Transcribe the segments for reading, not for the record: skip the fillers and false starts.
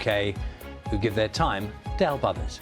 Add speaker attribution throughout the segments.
Speaker 1: UK who give their time to help others.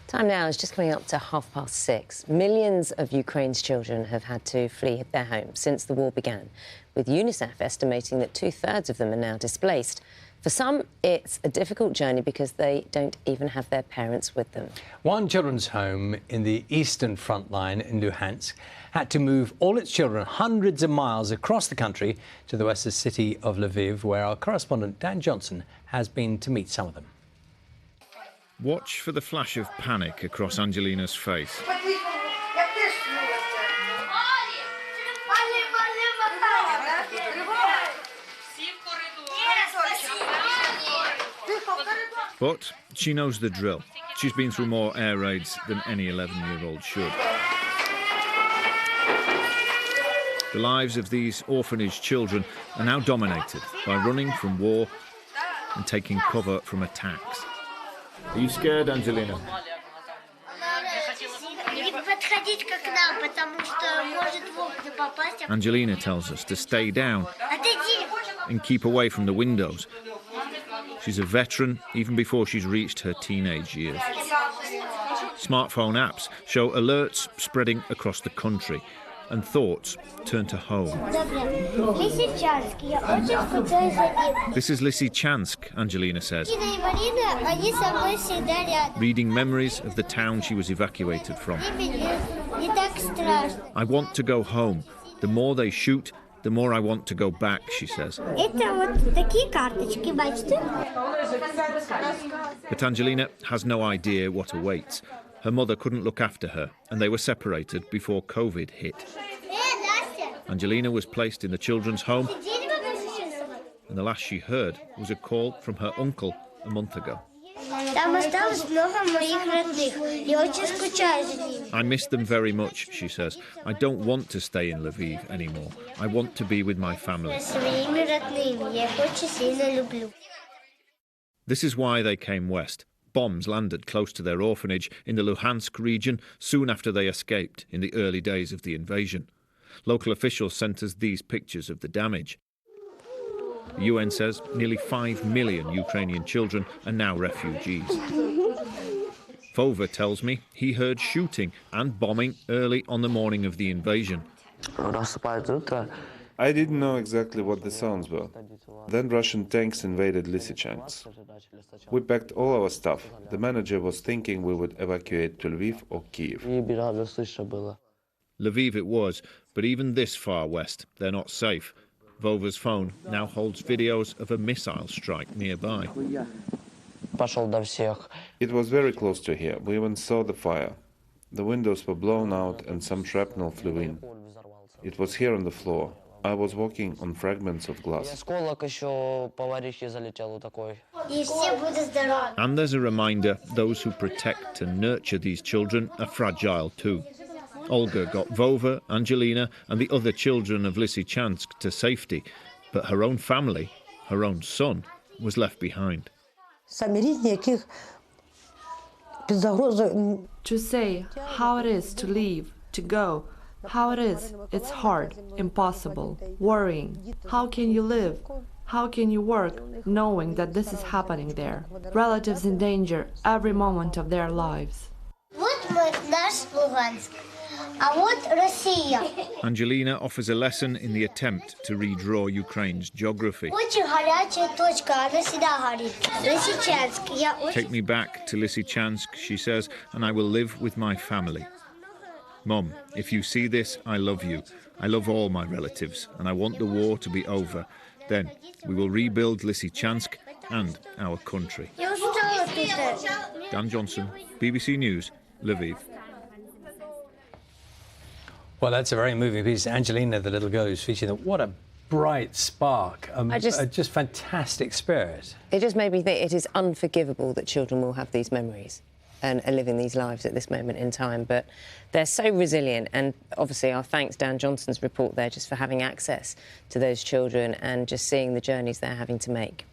Speaker 2: Time now is just coming up to 6:30. Millions of Ukraine's children have had to flee their homes since the war began, with UNICEF estimating that 2/3 of them are now displaced. For some, it's a difficult journey because they don't even have their parents with them.
Speaker 1: One children's home in the eastern front line in Luhansk had to move all its children hundreds of miles across the country to the western city of Lviv, where our correspondent Dan Johnson has been to meet some of them.
Speaker 3: Watch for the flash of panic across Angelina's face. But she knows the drill. She's been through more air raids than any 11-year-old should. The lives of these orphanage children are now dominated by running from war and taking cover from attacks. Are you scared, Angelina? Angelina tells us to stay down and keep away from the windows. She's a veteran even before she's reached her teenage years. Smartphone apps show alerts spreading across the country, and thoughts turn to home. This is Lysychansk, Angelina says, reading memories of the town she was evacuated from. I want to go home. The more they shoot, the more I want to go back, she says. But Angelina has no idea what awaits. Her mother couldn't look after her, and they were separated before COVID hit. Angelina was placed in the children's home, and the last she heard was a call from her uncle a month ago. I miss them very much, she says. I don't want to stay in Lviv anymore. I want to be with my family. This is why they came west. Bombs landed close to their orphanage in the Luhansk region soon after they escaped in the early days of the invasion. Local officials sent us these pictures of the damage. The UN says nearly 5 million Ukrainian children are now refugees. Vova tells me he heard shooting and bombing early on the morning of the invasion.
Speaker 4: I didn't know exactly what the sounds were. Then Russian tanks invaded Lysychansk. We packed all our stuff. The manager was thinking we would evacuate to Lviv or Kiev.
Speaker 3: Lviv it was, but even this far west, they're not safe. Vova's phone now holds videos of a missile strike nearby.
Speaker 4: It was very close to here. We even saw the fire. The windows were blown out and some shrapnel flew in. It was here on the floor. I was walking on fragments of glass.
Speaker 3: And there's a reminder, those who protect and nurture these children are fragile too. Olga got Vova, Angelina and the other children of Lysychansk to safety, but her own family, her own son, was left behind.
Speaker 5: To say how it is to leave, to go, how it is, it's hard, impossible, worrying. How can you live? How can you work knowing that this is happening there? Relatives in danger every moment of their lives.
Speaker 3: Angelina offers a lesson in the attempt to redraw Ukraine's geography. Take me back to Lysychansk, she says, and I will live with my family. Mom, if you see this, I love you. I love all my relatives, and I want the war to be over. Then we will rebuild Lysychansk and our country. Dan Johnson, BBC News, Lviv.
Speaker 1: Well, that's a very moving piece. Angelina, the little girl who's featured, what a bright spark, just fantastic spirit.
Speaker 2: It just made me think it is unforgivable that children will have these memories and are living these lives at this moment in time. But they're so resilient, and obviously our thanks, Dan Johnson's report there, just for having access to those children and just seeing the journeys they're having to make.